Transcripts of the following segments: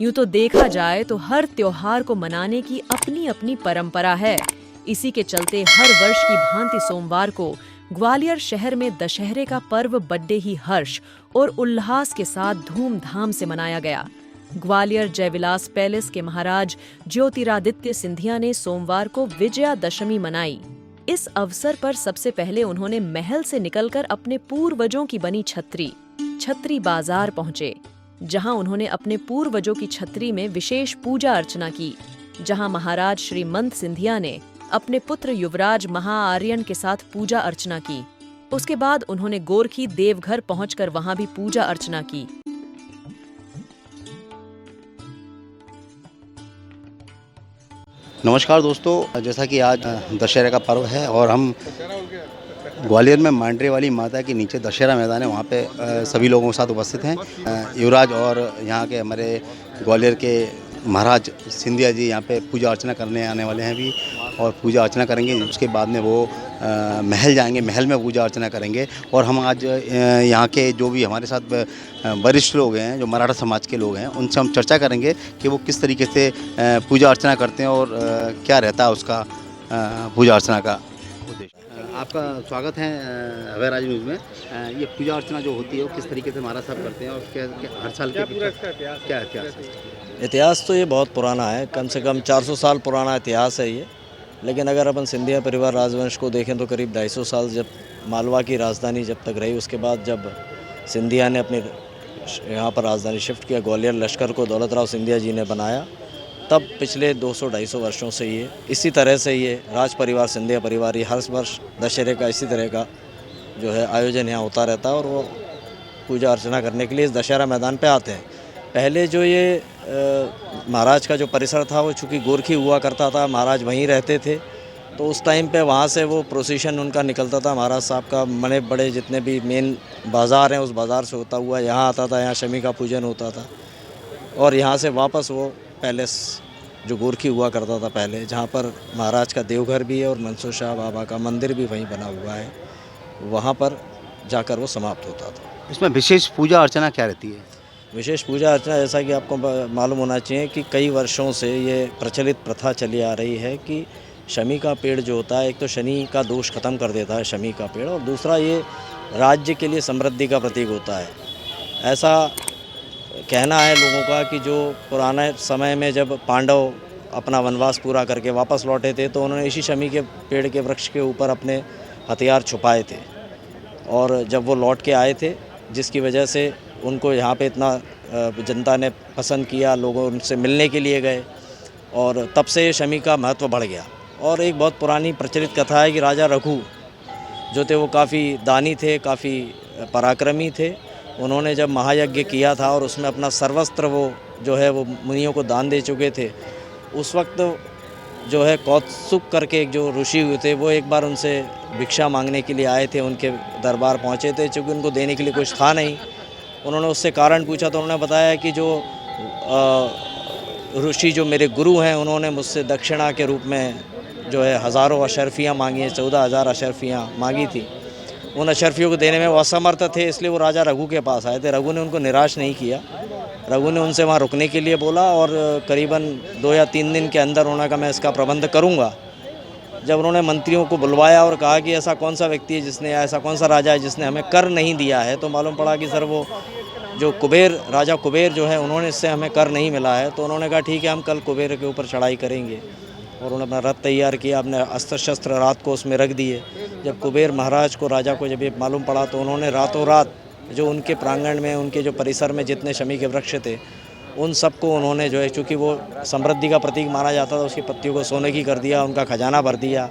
यूं तो देखा जाए तो हर त्योहार को मनाने की अपनी अपनी परंपरा है। इसी के चलते हर वर्ष की भांति सोमवार को ग्वालियर शहर में दशहरे का पर्व बड़े ही हर्ष और उल्लास के साथ धूमधाम से मनाया गया। ग्वालियर जयविलास पैलेस के महाराज ज्योतिरादित्य सिंधिया ने सोमवार को विजयादशमी मनाई। इस अवसर पर सबसे पहले उन्होंने महल से निकलकर अपने पूर्वजों की बनी छत्री बाजार पहुंचे, जहां उन्होंने अपने पूर्वजों की छत्री में विशेष पूजा अर्चना की, जहां महाराज श्रीमंत सिंधिया ने अपने पुत्र युवराज महाआर्यन के साथ पूजा अर्चना की। उसके बाद उन्होंने गोरखी देवघर पहुंचकर वहां भी पूजा अर्चना की। नमस्कार दोस्तों, जैसा कि आज दशहरे का पर्व है और हम ग्वालियर में मांडरे वाली माता के नीचे दशहरा मैदान है, वहाँ पे सभी लोगों के साथ उपस्थित हैं। युवराज और यहाँ के हमारे ग्वालियर के महाराज सिंधिया जी यहाँ पे पूजा अर्चना करने आने वाले हैं अभी, और पूजा अर्चना करेंगे। उसके बाद में वो महल जाएंगे, महल में पूजा अर्चना करेंगे। और हम आज यहाँ के जो भी हमारे साथ वरिष्ठ लोग हैं, जो मराठा समाज के लोग हैं, उनसे हम चर्चा करेंगे कि वो किस तरीके से पूजा अर्चना करते हैं और क्या रहता है उसका पूजा अर्चना का उद्देश्य। आपका स्वागत है हवे राज न्यूज़ में। ये पूजा अर्चना जो होती है वो किस तरीके से महाराज साहब करते हैं और हर साल के क्या इतिहास है? इतिहास तो ये बहुत पुराना है, कम से कम 400 साल पुराना इतिहास है ये। लेकिन अगर अपन सिंधिया परिवार राजवंश को देखें तो करीब 250 साल जब मालवा की राजधानी जब तक रही, उसके बाद जब सिंधिया ने अपने यहाँ पर राजधानी शिफ्ट किया, ग्वालियर लश्कर को दौलत राव सिंधिया जी ने बनाया, तब पिछले 200-250 वर्षों से ये इसी तरह से ये राज परिवार सिंधिया परिवार ये हर वर्ष दशहरे का इसी तरह का जो है आयोजन यहाँ होता रहता है और वो पूजा अर्चना करने के लिए इस दशहरा मैदान पे आते हैं। पहले जो ये महाराज का जो परिसर था वो चूँकि गोरखी हुआ करता था, महाराज वहीं रहते थे, तो उस टाइम पे वहाँ से वो प्रोसेशन उनका निकलता था, महाराज साहब का बड़े बड़े जितने भी मेन बाज़ार हैं उस बाज़ार से होता हुआ यहाँ आता था, यहाँ शमी का पूजन होता था और यहाँ से वापस वो पैलेस जो गोरखी हुआ करता था पहले, जहाँ पर महाराज का देवघर भी है और मंसूर शाह बाबा का मंदिर भी वहीं बना हुआ है, वहाँ पर जाकर वो समाप्त होता था। इसमें विशेष पूजा अर्चना क्या रहती है? विशेष पूजा अर्चना जैसा कि आपको मालूम होना चाहिए कि कई वर्षों से ये प्रचलित प्रथा चली आ रही है कि शमी का पेड़ जो होता है, एक तो शनि का दोष खत्म कर देता है शमी का पेड़, और दूसरा ये राज्य के लिए समृद्धि का प्रतीक होता है। ऐसा कहना है लोगों का कि जो पुराने समय में जब पांडव अपना वनवास पूरा करके वापस लौटे थे तो उन्होंने इसी शमी के पेड़ के वृक्ष के ऊपर अपने हथियार छुपाए थे, और जब वो लौट के आए थे जिसकी वजह से उनको यहाँ पे इतना जनता ने पसंद किया, लोगों उनसे मिलने के लिए गए और तब से शमी का महत्व बढ़ गया। और एक बहुत पुरानी प्रचलित कथा है कि राजा रघु जो थे वो काफ़ी दानी थे, काफ़ी पराक्रमी थे। उन्होंने जब महायज्ञ किया था और उसमें अपना सर्वस्त्र वो जो है वो मुनियों को दान दे चुके थे, उस वक्त जो है कौत्सुक करके एक जो ऋषि हुए थे वो एक बार उनसे भिक्षा मांगने के लिए आए थे, उनके दरबार पहुँचे थे। चूँकि उनको देने के लिए कुछ था नहीं, उन्होंने उससे कारण पूछा तो उन्होंने बताया कि जो ऋषि जो मेरे गुरु हैं उन्होंने मुझसे दक्षिणा के रूप में जो है हज़ारों अशरफियाँ मांगी हैं, 14,000 अशरफियाँ मांगी थी। उन अशरफियों को देने में वो असमर्थ थे, इसलिए वो राजा रघु के पास आए थे। रघु ने उनको निराश नहीं किया, रघु ने उनसे वहाँ रुकने के लिए बोला और करीबन 2 या 3 दिन के अंदर उन्होंने कहा मैं इसका प्रबंध करूँगा। जब उन्होंने मंत्रियों को बुलवाया और कहा कि ऐसा कौन सा व्यक्ति है जिसने, ऐसा कौन सा राजा है जिसने हमें कर नहीं दिया है, तो मालूम पड़ा कि सर वो जो कुबेर, राजा कुबेर जो है उन्होंने इससे हमें कर नहीं मिला है। तो उन्होंने कहा ठीक है हम कल कुबेर के ऊपर चढ़ाई करेंगे, और उन्होंने अपना रथ तैयार किया, अपने अस्त्र शस्त्र रात को उसमें रख दिए। जब कुबेर महाराज को, राजा को जब ये मालूम पड़ा तो उन्होंने रातों रात जो उनके प्रांगण में, उनके जो परिसर में जितने शमी के वृक्ष थे उन सबको उन्होंने जो है, चूँकि वो समृद्धि का प्रतीक माना जाता था, उसकी पत्तियों को सोने की कर दिया, उनका खजाना भर दिया।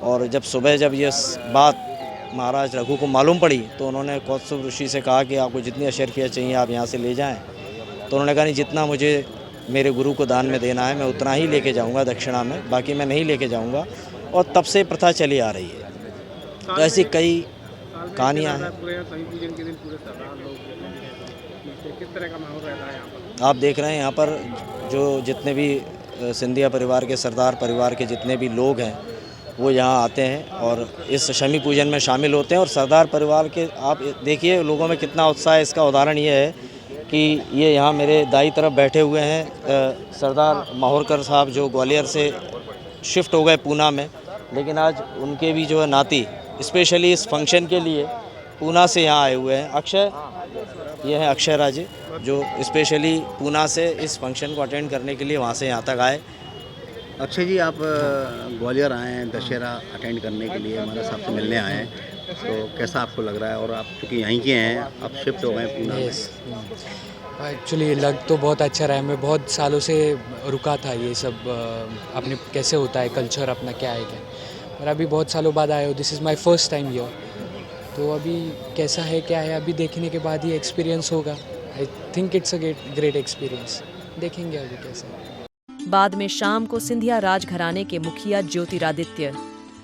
और जब सुबह जब ये बात महाराज रघु को मालूम पड़ी तो उन्होंने कौत्सुक ऋषि से कहा कि आपको जितनी अशरफियाँ चाहिए आप यहाँ से ले जाएं। तो उन्होंने कहा नहीं, जितना मुझे मेरे गुरु को दान में देना है मैं उतना ही लेके जाऊँगा दक्षिणा में, बाकी मैं नहीं लेके जाऊँगा। और तब से प्रथा चली आ रही है। तो ऐसी कई कहानियाँ हैं। आप देख रहे हैं यहाँ पर जो जितने भी सिंधिया परिवार के, सरदार परिवार के जितने भी लोग हैं वो यहाँ आते हैं और इस शमी पूजन में शामिल होते हैं। और सरदार परिवार के आप देखिए लोगों में कितना उत्साह है। इसका उदाहरण ये है कि ये यहाँ मेरे दाई तरफ बैठे हुए हैं सरदार माहौरकर साहब, जो ग्वालियर से शिफ्ट हो गए पूना में, लेकिन आज उनके भी जो है नाती स्पेशली इस फंक्शन के लिए पूना से यहाँ आए हुए हैं। अक्षय, ये है अक्षय राजे, जो स्पेशली पूना से इस फंक्शन को अटेंड करने के लिए वहाँ से यहाँ तक आए। अक्षय जी, आप ग्वालियर आए हैं दशहरा अटेंड करने के लिए, हमारे साहब से मिलने आए हैं, तो कैसा आपको लग रहा है? और आप चूँकि यहीं के हैं, आप शिफ्ट हो गए पूना में। एक्चुअली लग तो बहुत अच्छा रहा है। मैं बहुत सालों से रुका था ये सब अपने कैसे होता है कल्चर अपना क्या है क्या, और अभी बहुत सालों बाद आया हूँ। This is my first time here, तो अभी कैसा है क्या है अभी देखने के बाद ही एक्सपीरियंस होगा। I think it's a great experience, देखेंगे अभी कैसा है। बाद में शाम को सिंधिया राजघराने के मुखिया ज्योतिरादित्य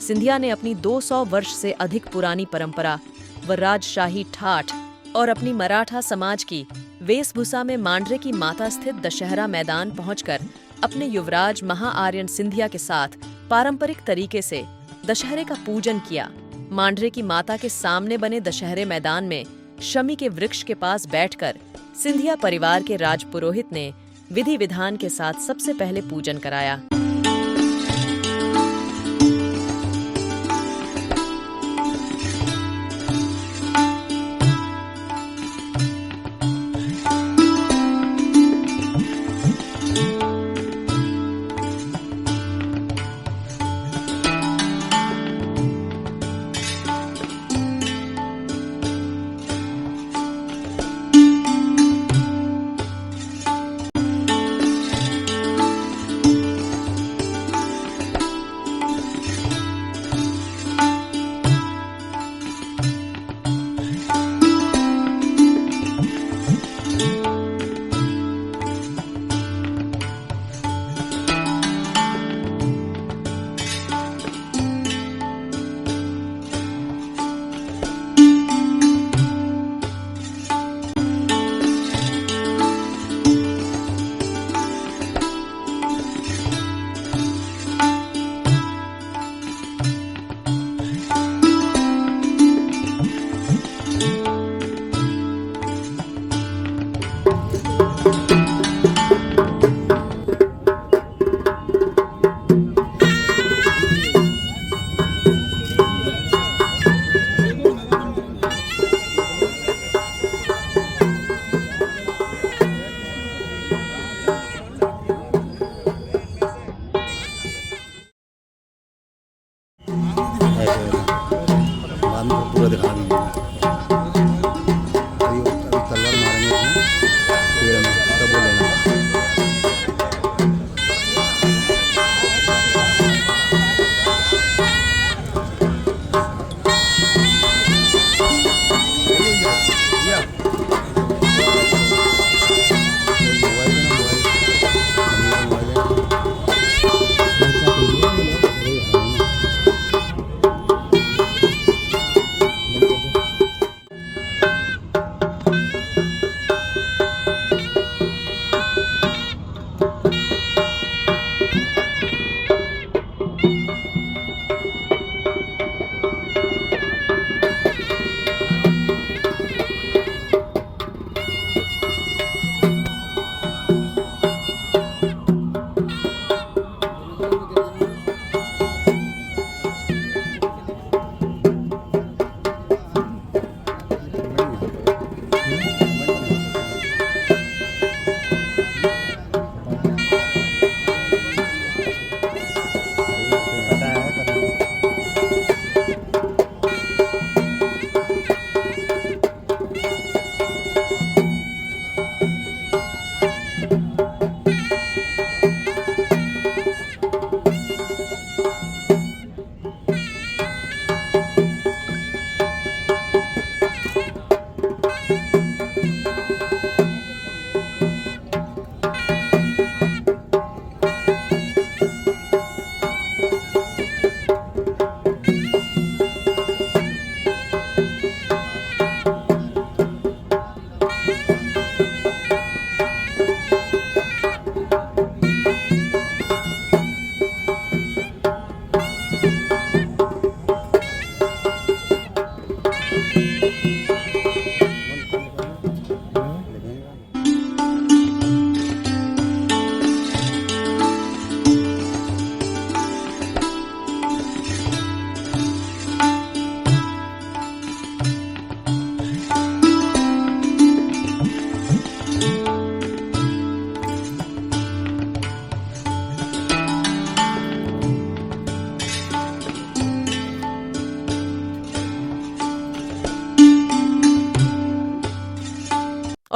सिंधिया ने अपनी 200 वर्ष से अधिक पुरानी परंपरा व राजशाही ठाठ और अपनी मराठा समाज की वेशभूषा में मांडरे की माता स्थित दशहरा मैदान पहुंचकर अपने युवराज महाआर्यन सिंधिया के साथ पारंपरिक तरीके से दशहरे का पूजन किया। मांडरे की माता के सामने बने दशहरे मैदान में शमी के वृक्ष के पास बैठकर सिंधिया परिवार के राजपुरोहित ने विधि विधान के साथ सबसे पहले पूजन कराया।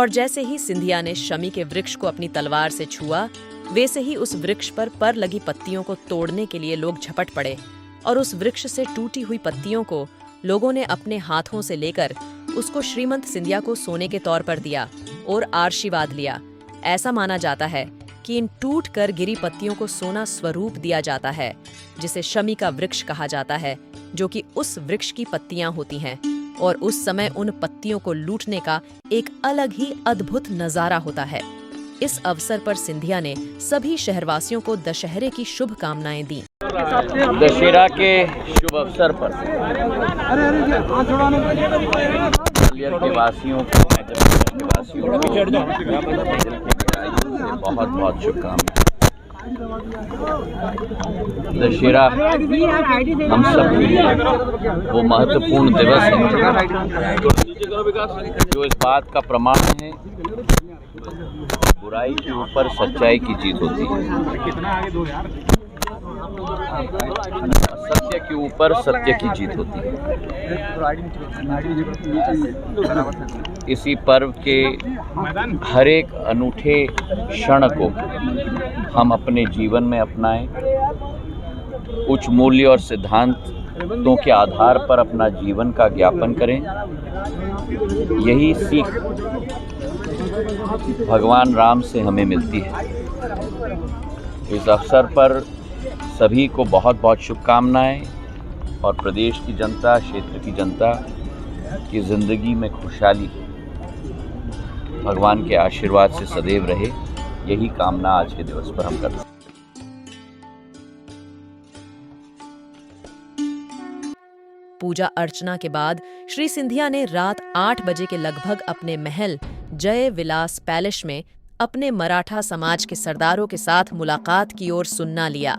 और जैसे ही सिंधिया ने शमी के वृक्ष को अपनी तलवार से छुआ, वैसे ही उस वृक्ष पर लगी पत्तियों को तोड़ने के लिए लोग झपट पड़े और उस वृक्ष से टूटी हुई पत्तियों को लोगों ने अपने हाथों से लेकर उसको श्रीमंत सिंधिया को सोने के तौर पर दिया और आशीर्वाद लिया। ऐसा माना जाता है कि इन टूट कर गिरी पत्तियों को सोना स्वरूप दिया जाता है, जिसे शमी का वृक्ष कहा जाता है, जो कि उस वृक्ष की पत्तियां होती हैं और उस समय उन पत्तियों को लूटने का एक अलग ही अद्भुत नजारा होता है। इस अवसर पर सिंधिया ने सभी शहरवासियों को दशहरे की शुभकामनाएं दी। दशहरा के शुभ अवसर पर ग्वालियर के वासियों को बहुत बहुत शुभकामनाएं। दशहरा हम सब के लिए वो महत्वपूर्ण दिवस है जो इस बात का प्रमाण है बुराई के ऊपर सच्चाई की जीत होती है, सत्य के ऊपर सत्य की जीत होती है। इसी पर्व के हर एक अनूठे क्षण को हम अपने जीवन में अपनाएं, उच्च मूल्य और सिद्धांतों के आधार पर अपना जीवन का ज्ञापन करें। यही सीख भगवान राम से हमें मिलती है। इस अवसर पर सभी को बहुत बहुत शुभकामनाएं और प्रदेश की जनता, क्षेत्र की जनता की जिंदगी में खुशहाली भगवान के आशीर्वाद से सदैव रहे, यही कामना आज के दिवस पर हम करते हैं। पूजा अर्चना के बाद श्री सिंधिया ने रात 8 बजे के लगभग अपने महल जय विलास पैलेस में अपने मराठा समाज के सरदारों के साथ मुलाकात की और सुनना लिया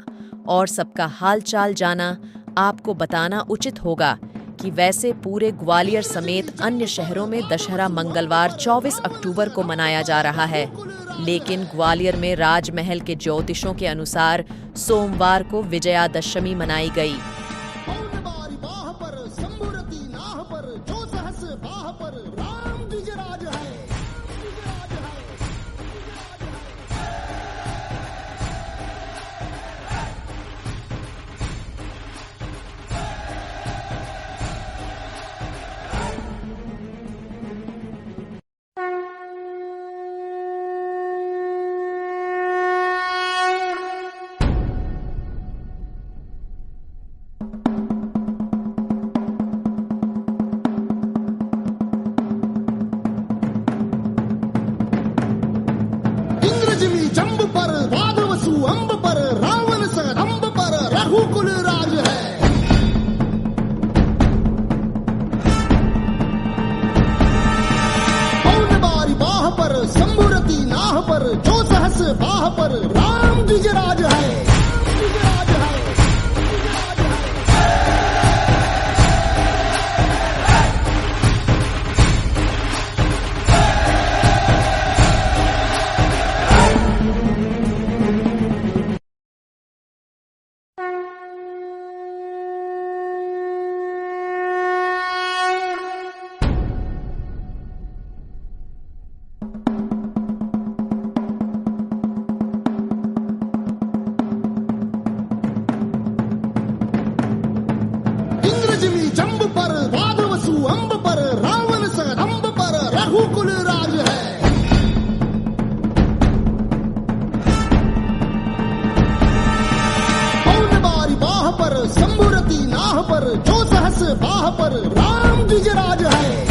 और सबका हालचाल जाना। आपको बताना उचित होगा कि वैसे पूरे ग्वालियर समेत अन्य शहरों में दशहरा मंगलवार 24 अक्टूबर को मनाया जा रहा है, लेकिन ग्वालियर में राजमहल के ज्योतिषों के अनुसार सोमवार को विजयादशमी मनाई गई। जंब पर वादवसु अंब पर रावण सदंब पर रघुकुल राज है। पौन बारी बाह पर शंभुरती नाह पर जो सहस बाह पर राम द्विजराज है। जंब पर वादवसु अंब पर रावण सदंब पर रघुकुल राज है। पौन बारी बाह पर शंभुरती नाह पर जो सहस बाह पर राम द्विजराज है।